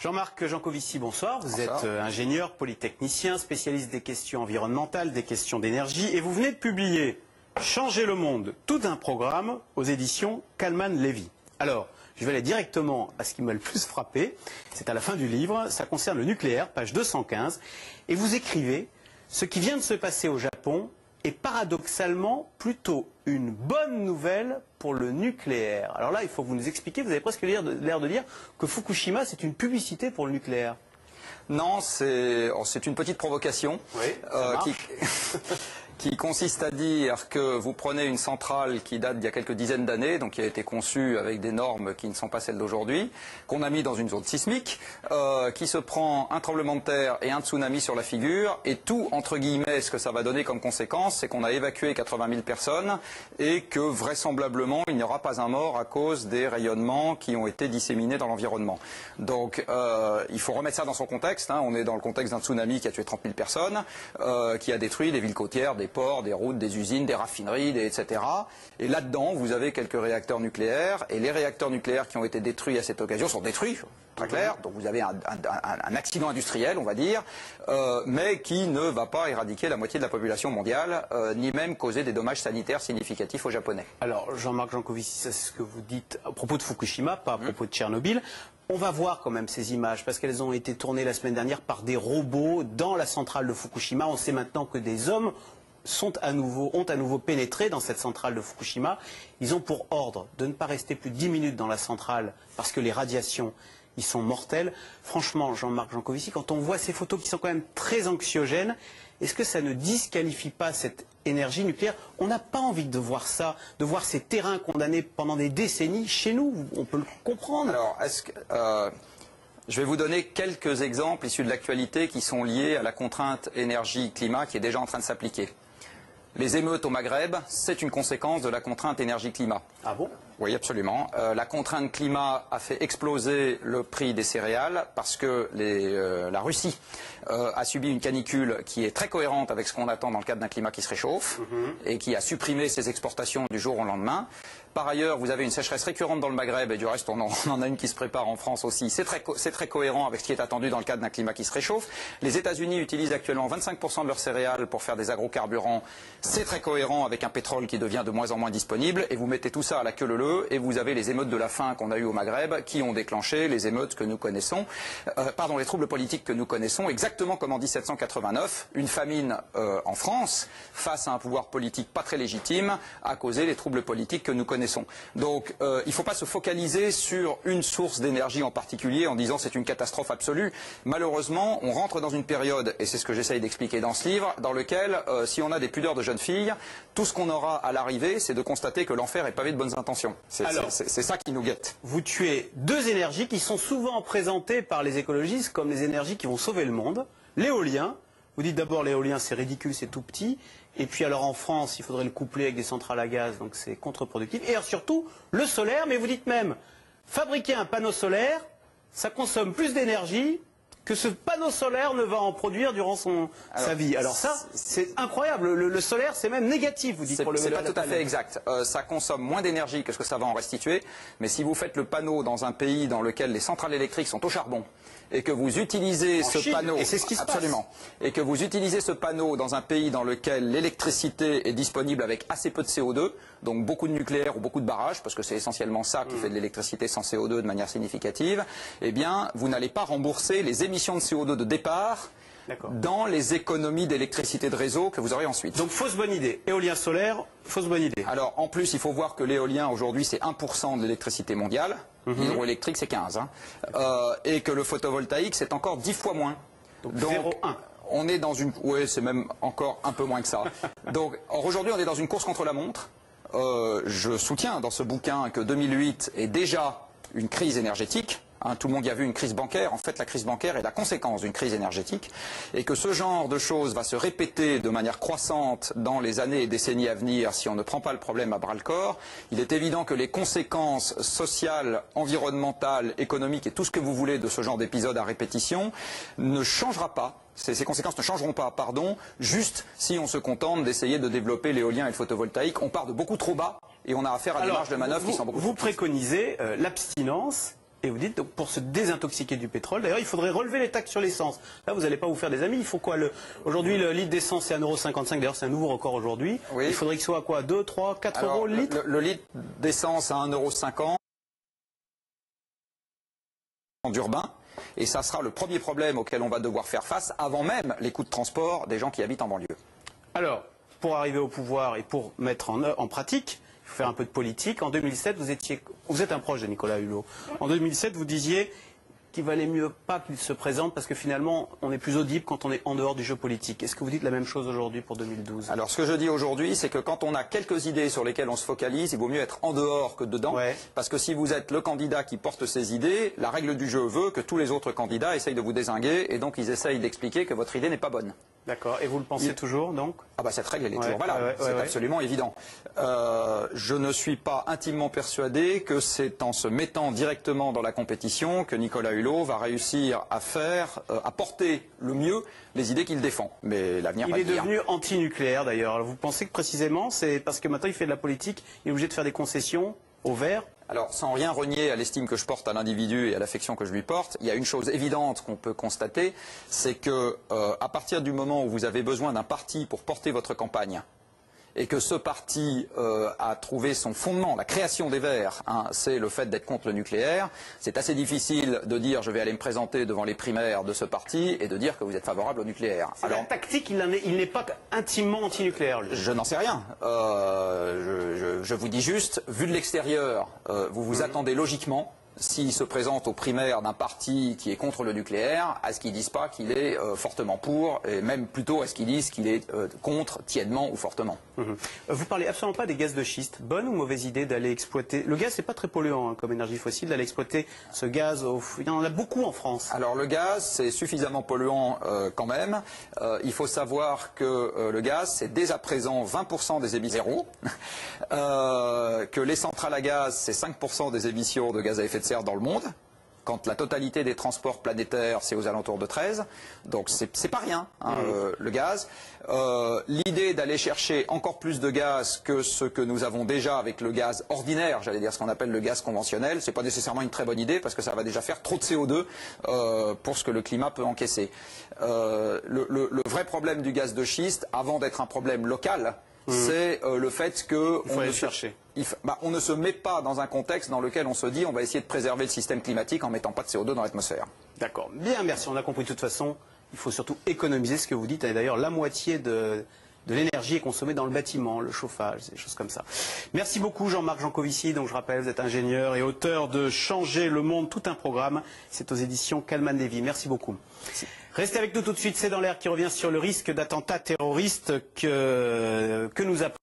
Jean-Marc Jancovici, bonsoir. Vous êtes ingénieur, polytechnicien, spécialiste des questions environnementales, des questions d'énergie, et vous venez de publier Changer le monde, tout un programme aux éditions Kalman-Levy. Alors, je vais aller directement à ce qui m'a le plus frappé. C'est à la fin du livre, ça concerne le nucléaire, page 215, et vous écrivez « Ce qui vient de se passer au Japon est paradoxalement plutôt une bonne nouvelle pour le nucléaire ». Alors là, il faut que vous nous expliquiez, vous avez presque l'air de dire que Fukushima, c'est une publicité pour le nucléaire. Non, c'est une petite provocation qui consiste à dire que vous prenez une centrale qui date d'il y a quelques dizaines d'années, donc qui a été conçue avec des normes qui ne sont pas celles d'aujourd'hui, qu'on a mis dans une zone sismique, qui se prend un tremblement de terre et un tsunami sur la figure, et tout, entre guillemets, ce que ça va donner comme conséquence, c'est qu'on a évacué 80 000 personnes et que vraisemblablement il n'y aura pas un mort à cause des rayonnements qui ont été disséminés dans l'environnement. Donc il faut remettre ça dans son contexte, hein. On est dans le contexte d'un tsunami qui a tué 30 000 personnes, qui a détruit des villes côtières, des ports, des routes, des usines, des raffineries, etc. Et là-dedans, vous avez quelques réacteurs nucléaires, et les réacteurs nucléaires qui ont été détruits à cette occasion sont détruits, très clair. Donc vous avez un accident industriel, on va dire, mais qui ne va pas éradiquer la moitié de la population mondiale, ni même causer des dommages sanitaires significatifs aux Japonais. Alors, Jean-Marc Jancovici, c'est ce que vous dites à propos de Fukushima, pas à propos de Tchernobyl. On va voir quand même ces images, parce qu'elles ont été tournées la semaine dernière par des robots dans la centrale de Fukushima. On sait maintenant que des hommes ont à nouveau pénétré dans cette centrale de Fukushima. Ils ont pour ordre de ne pas rester plus de 10 minutes dans la centrale, parce que les radiations y sont mortelles. Franchement, Jean-Marc Jancovici, quand on voit ces photos qui sont quand même très anxiogènes, est-ce que ça ne disqualifie pas cette énergie nucléaire? On n'a pas envie de voir ça, de voir ces terrains condamnés pendant des décennies chez nous. On peut le comprendre. Alors, je vais vous donner quelques exemples issus de l'actualité qui sont liés à la contrainte énergie-climat qui est déjà en train de s'appliquer. Les émeutes au Maghreb, c'est une conséquence de la contrainte énergie-climat. Ah bon? Oui, absolument. La contrainte climat a fait exploser le prix des céréales parce que la Russie a subi une canicule qui est très cohérente avec ce qu'on attend dans le cadre d'un climat qui se réchauffe et qui a supprimé ses exportations du jour au lendemain. Par ailleurs, vous avez une sécheresse récurrente dans le Maghreb et du reste, on en a une qui se prépare en France aussi. C'est très cohérent avec ce qui est attendu dans le cadre d'un climat qui se réchauffe. Les États-Unis utilisent actuellement 25% de leurs céréales pour faire des agrocarburants. C'est très cohérent avec un pétrole qui devient de moins en moins disponible. Et vous mettez tout ça à la queue leu-leu et vous avez les émeutes de la faim qu'on a eues au Maghreb qui ont déclenché les émeutes que nous connaissons, les troubles politiques que nous connaissons, exactement comme en 1789, une famine en France, face à un pouvoir politique pas très légitime, a causé les troubles politiques que nous connaissons. Donc il ne faut pas se focaliser sur une source d'énergie en particulier en disant c'est une catastrophe absolue. Malheureusement, on rentre dans une période, et c'est ce que j'essaye d'expliquer dans ce livre, dans lequel, si on a des pudeurs de jeunes filles, tout ce qu'on aura à l'arrivée, c'est de constater que l'enfer est pavé de bonnes intentions. C'est ça qui nous guette. Vous tuez deux énergies qui sont souvent présentées par les écologistes comme les énergies qui vont sauver le monde. L'éolien, vous dites d'abord l'éolien c'est ridicule, c'est tout petit. Et puis alors en France, il faudrait le coupler avec des centrales à gaz, donc c'est contre-productif. Et alors surtout, le solaire, mais vous dites même, fabriquer un panneau solaire, ça consomme plus d'énergie que ce panneau solaire ne va en produire durant sa vie. Alors ça, c'est incroyable. Le solaire, c'est même négatif, vous dites, pour le C'est pas tout à fait exact. Ça consomme moins d'énergie que ce que ça va en restituer. Mais si vous faites le panneau dans un pays dans lequel les centrales électriques sont au charbon, et que vous utilisez ce panneau, et c'est ce qui se passe. Et que vous utilisez ce panneau dans un pays dans lequel l'électricité est disponible avec assez peu de CO2, donc beaucoup de nucléaire ou beaucoup de barrages, parce que c'est essentiellement ça qui fait de l'électricité sans CO2 de manière significative, eh bien, vous n'allez pas rembourser les émissions de CO2 de départ dans les économies d'électricité de réseau que vous aurez ensuite. Donc fausse bonne idée. Éolien solaire, fausse bonne idée. Alors en plus, il faut voir que l'éolien aujourd'hui c'est 1% de l'électricité mondiale, l'hydroélectrique c'est 15%, et que le photovoltaïque c'est encore 10 fois moins. Donc 0,1. On est dans une... Oui, c'est même encore un peu moins que ça. Donc aujourd'hui on est dans une course contre la montre. Je soutiens dans ce bouquin que 2008 est déjà une crise énergétique. Tout le monde y a vu une crise bancaire. En fait, la crise bancaire est la conséquence d'une crise énergétique et que ce genre de choses va se répéter de manière croissante dans les années et décennies à venir si on ne prend pas le problème à bras-le-corps. Il est évident que les conséquences sociales, environnementales, économiques et tout ce que vous voulez de ce genre d'épisode à répétition ne changera pas. Ces conséquences ne changeront pas, juste si on se contente d'essayer de développer l'éolien et le photovoltaïque. On part de beaucoup trop bas et on a affaire à des marges de manœuvre qui sont beaucoup trop Vous préconisez l'abstinence Et vous dites, donc, pour se désintoxiquer du pétrole, d'ailleurs, il faudrait relever les taxes sur l'essence. Là, vous n'allez pas vous faire des amis. Il faut quoi? Aujourd'hui, le litre d'essence, c'est 1,55 €. D'ailleurs, c'est un nouveau record aujourd'hui. Oui. Il faudrait qu'il soit à quoi? 2, 3, 4 euros le litre? Le litre d'essence à 1,50 € d'urbain. Et ça sera le premier problème auquel on va devoir faire face, avant même les coûts de transport des gens qui habitent en banlieue. Alors, pour arriver au pouvoir et pour mettre en pratique, il faut faire un peu de politique. En 2007, vous êtes un proche de Nicolas Hulot. En 2007, vous disiez qu'il valait mieux pas qu'il se présente parce que finalement, on est plus audible quand on est en dehors du jeu politique. Est-ce que vous dites la même chose aujourd'hui pour 2012? Alors, ce que je dis aujourd'hui, c'est que quand on a quelques idées sur lesquelles on se focalise, il vaut mieux être en dehors que dedans. Ouais. Parce que si vous êtes le candidat qui porte ces idées, la règle du jeu veut que tous les autres candidats essayent de vous dézinguer et donc ils essayent d'expliquer que votre idée n'est pas bonne. D'accord. Et vous le pensez toujours, donc? Ah bah cette règle, elle est toujours valable. C'est absolument évident. Je ne suis pas intimement persuadé que c'est en se mettant directement dans la compétition que Nicolas Hulot va réussir à porter le mieux les idées qu'il défend. Mais l'avenir va le dire. Il est devenu anti-nucléaire d'ailleurs. Alors, vous pensez que précisément, c'est parce que maintenant il fait de la politique, il est obligé de faire des concessions aux Verts? Alors, sans rien renier à l'estime que je porte à l'individu et à l'affection que je lui porte, il y a une chose évidente qu'on peut constater, c'est que à partir du moment où vous avez besoin d'un parti pour porter votre campagne, et que ce parti a trouvé son fondement, la création des Verts, c'est le fait d'être contre le nucléaire, c'est assez difficile de dire je vais aller me présenter devant les primaires de ce parti et de dire que vous êtes favorable au nucléaire. Alors, la tactique, il n'est pas intimement anti-nucléaire, lui. Je n'en sais rien. Je vous dis juste, vu de l'extérieur, vous vous attendez logiquement, s'il se présente aux primaires d'un parti qui est contre le nucléaire, à ce qu'ils ne disent pas qu'il est fortement pour, et même plutôt à ce qu'ils disent qu'il est contre tièdement ou fortement. Vous parlez absolument pas des gaz de schiste. Bonne ou mauvaise idée d'aller exploiter... Le gaz, c'est pas très polluant comme énergie fossile, d'aller exploiter ce gaz. Il y en a beaucoup en France. Alors le gaz, c'est suffisamment polluant quand même. Il faut savoir que le gaz, c'est dès à présent 20% des émissions zéro. Que les centrales à gaz, c'est 5% des émissions de gaz à effet de serre dans le monde, quand la totalité des transports planétaires, c'est aux alentours de 13. Donc c'est pas rien, le gaz. L'idée d'aller chercher encore plus de gaz que ce que nous avons déjà avec le gaz ordinaire, j'allais dire ce qu'on appelle le gaz conventionnel, c'est pas nécessairement une très bonne idée parce que ça va déjà faire trop de CO2 pour ce que le climat peut encaisser. Le vrai problème du gaz de schiste, avant d'être un problème local, c'est le fait que on ne se met pas dans un contexte dans lequel on se dit on va essayer de préserver le système climatique en mettant pas de CO2 dans l'atmosphère. D'accord. Bien, merci. On a compris de toute façon. Il faut surtout économiser ce que vous dites. Et d'ailleurs, la moitié de l'énergie est consommée dans le bâtiment, le chauffage, des choses comme ça. Merci beaucoup Jean-Marc Jancovici. Donc je rappelle, vous êtes ingénieur et auteur de Changer le monde, tout un programme. C'est aux éditions Calman Levy. Merci beaucoup. Merci. Restez avec nous tout de suite. C'est dans l'air qui revient sur le risque d'attentat terroriste que nous apprenons.